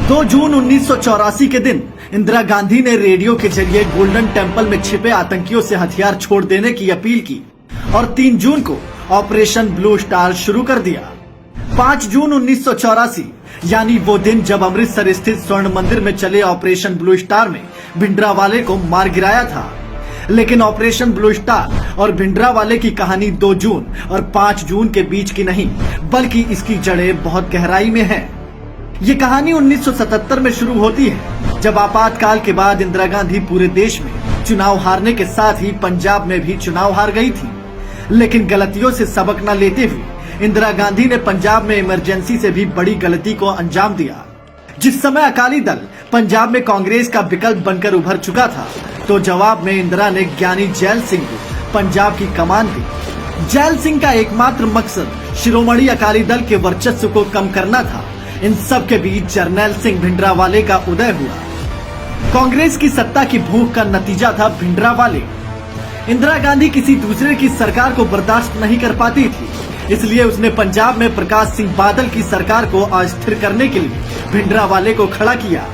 2 जून 1984 के दिन इंदिरा गांधी ने रेडियो के जरिए गोल्डन टेम्पल में छिपे आतंकियों से हथियार छोड़ देने की अपील की और 3 जून को ऑपरेशन ब्लू स्टार शुरू कर दिया। 5 जून 1984 यानी वो दिन जब अमृतसर स्थित स्वर्ण मंदिर में चले ऑपरेशन ब्लू स्टार में भिंडरावाले को मार गिराया था। लेकिन ऑपरेशन ब्लू स्टार और भिंडरावाले की कहानी 2 जून और 5 जून के बीच की नहीं, बल्कि इसकी जड़ें बहुत गहराई में हैं। ये कहानी 1977 में शुरू होती है, जब आपातकाल के बाद इंदिरा गांधी पूरे देश में चुनाव हारने के साथ ही पंजाब में भी चुनाव हार गई थी। लेकिन गलतियों से सबक न लेते हुए इंदिरा गांधी ने पंजाब में इमरजेंसी से भी बड़ी गलती को अंजाम दिया। जिस समय अकाली दल पंजाब में कांग्रेस का विकल्प बनकर उभर चुका था, तो जवाब में इंदिरा ने ज्ञानी जैल सिंह को पंजाब की कमान दी। जैल सिंह का एकमात्र मकसद शिरोमणि अकाली दल के वर्चस्व को कम करना था। इन सब के बीच जरनैल सिंह भिंडरावाले का उदय हुआ। कांग्रेस की सत्ता की भूख का नतीजा था भिंडरावाले। इंदिरा गांधी किसी दूसरे की सरकार को बर्दाश्त नहीं कर पाती थी, इसलिए उसने पंजाब में प्रकाश सिंह बादल की सरकार को अस्थिर करने के लिए भिंडरावाले को खड़ा किया।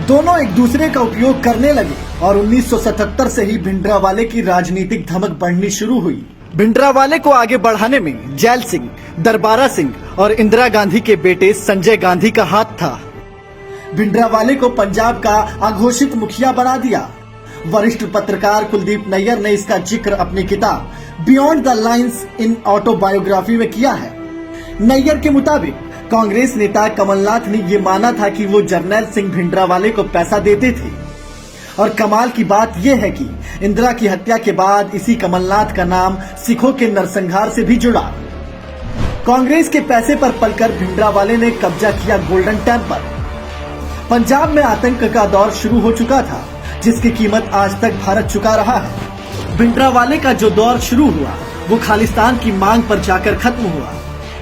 दोनों एक दूसरे का उपयोग करने लगे और 1977 से ही भिंडरावाले की राजनीतिक धमक बढ़नी शुरू हुई। भिंडरावाले को आगे बढ़ाने में जैल सिंह, दरबारा सिंह और इंदिरा गांधी के बेटे संजय गांधी का हाथ था। भिंडरावाले को पंजाब का अघोषित मुखिया बना दिया। वरिष्ठ पत्रकार कुलदीप नैयर ने इसका जिक्र अपनी किताब beyond the lines in autobiography में किया है। नैयर के मुताबिक कांग्रेस नेता कमलनाथ ने ये माना था कि वो जरनैल सिंह भिंडरावाले को पैसा देते थे, और कमाल की बात यह है कि इंदिरा की हत्या के बाद इसी कमलनाथ का नाम सिखों के नरसंहार से भी जुड़ा। कांग्रेस के पैसे पर पलकर भिंडरावाले ने कब्जा किया गोल्डन टेम्पल। पंजाब में आतंक का दौर शुरू हो चुका था, जिसकी कीमत आज तक भारत चुका रहा है। भिंडरावाले का जो दौर शुरू हुआ वो खालिस्तान की मांग पर जाकर खत्म हुआ।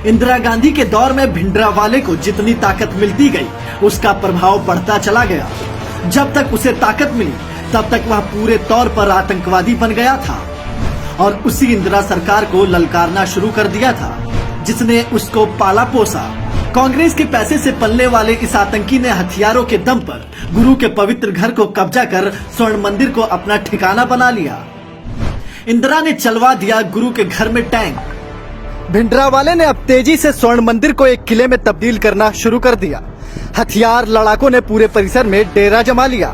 इंदिरा गांधी के दौर में भिंडरावाले को जितनी ताकत मिलती गई, उसका प्रभाव बढ़ता चला गया। जब तक उसे ताकत मिली, तब तक वह पूरे तौर पर आतंकवादी बन गया था और उसी इंदिरा सरकार को ललकारना शुरू कर दिया था, जिसने उसको पाला पोसा। कांग्रेस के पैसे से पलने वाले इस आतंकी ने हथियारों के दम पर गुरु के पवित्र घर को कब्जा कर स्वर्ण मंदिर को अपना ठिकाना बना लिया। इंदिरा ने चलवा दिया गुरु के घर में टैंक। भिंडरावाले ने अब तेजी से स्वर्ण मंदिर को एक किले में तब्दील करना शुरू कर दिया। हथियार लड़ाकों ने पूरे परिसर में डेरा जमा लिया।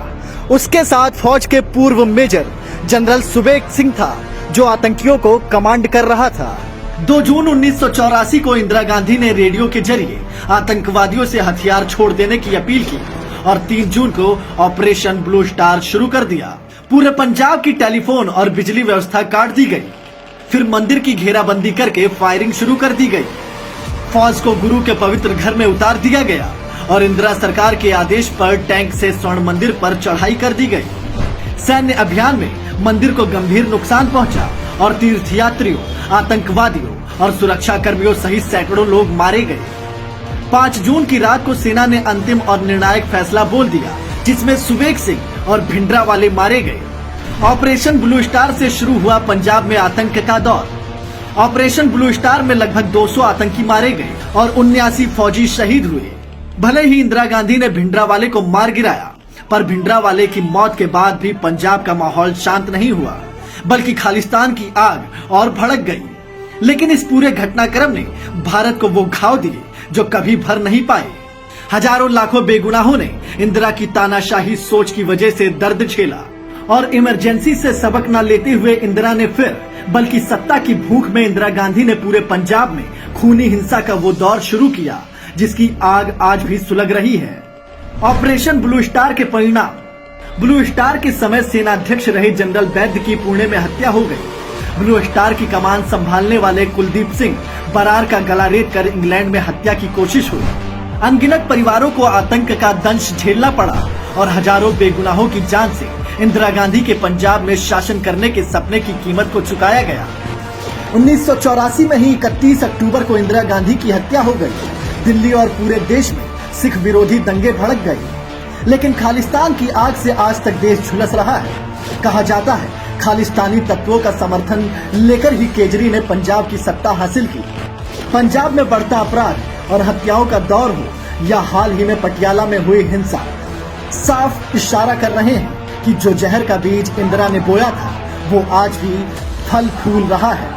उसके साथ फौज के पूर्व मेजर जनरल सुबेग सिंह था, जो आतंकियों को कमांड कर रहा था। 2 जून 1984 को इंदिरा गांधी ने रेडियो के जरिए आतंकवादियों से हथियार छोड़ देने की अपील की और 3 जून को ऑपरेशन ब्लू स्टार शुरू कर दिया। पूरे पंजाब की टेलीफोन और बिजली व्यवस्था काट दी गई। फिर मंदिर की घेराबंदी करके फायरिंग शुरू कर दी गई। फौज को गुरु के पवित्र घर में उतार दिया गया और इंदिरा सरकार के आदेश पर टैंक से स्वर्ण मंदिर पर चढ़ाई कर दी गई। सैन्य अभियान में मंदिर को गंभीर नुकसान पहुंचा और तीर्थयात्रियों, आतंकवादियों और सुरक्षा कर्मियों सहित सैकड़ों लोग मारे गए। 5 जून की रात को सेना ने अंतिम और निर्णायक फैसला बोल दिया, जिसमें सुबेग सिंह और भिंडरावाले मारे गए। ऑपरेशन ब्लू स्टार से शुरू हुआ पंजाब में आतंक का दौर। ऑपरेशन ब्लू स्टार में लगभग 200 आतंकी मारे गए और 79 फौजी शहीद हुए। भले ही इंदिरा गांधी ने भिंडरावाले को मार गिराया, पर भिंडरावाले की मौत के बाद भी पंजाब का माहौल शांत नहीं हुआ, बल्कि खालिस्तान की आग और भड़क गई। लेकिन इस पूरे घटनाक्रम ने भारत को वो घाव दिए जो कभी भर नहीं पाए। हजारों लाखों बेगुनाहों ने इंदिरा की तानाशाही सोच की वजह से दर्द झेला और इमरजेंसी से सबक न लेते हुए इंदिरा ने फिर, बल्कि सत्ता की भूख में इंदिरा गांधी ने पूरे पंजाब में खूनी हिंसा का वो दौर शुरू किया, जिसकी आग आज भी सुलग रही है। ऑपरेशन ब्लू स्टार के परिणाम। ब्लू स्टार के समय सेनाध्यक्ष रहे जनरल वैद्य की पुणे में हत्या हो गई। ब्लू स्टार की कमान संभालने वाले कुलदीप सिंह बरार का गला रेत कर इंग्लैंड में हत्या की कोशिश हुई। अनगिनत परिवारों को आतंक का दंश झेलना पड़ा और हजारों बेगुनाहों की जान से इंदिरा गांधी के पंजाब में शासन करने के सपने की कीमत को चुकाया गया। 1984 में ही 31 अक्टूबर को इंदिरा गांधी की हत्या हो गई। दिल्ली और पूरे देश में सिख विरोधी दंगे भड़क गए, लेकिन खालिस्तान की आग से आज तक देश झुलस रहा है। कहा जाता है खालिस्तानी तत्वों का समर्थन लेकर ही केजरी ने पंजाब की सत्ता हासिल की। पंजाब में बढ़ता अपराध और हत्याओं का दौर हो या हाल ही में पटियाला में हुई हिंसा साफ इशारा कर रहे हैं कि जो जहर का बीज इंदिरा ने बोया था वो आज भी फल फूल रहा है।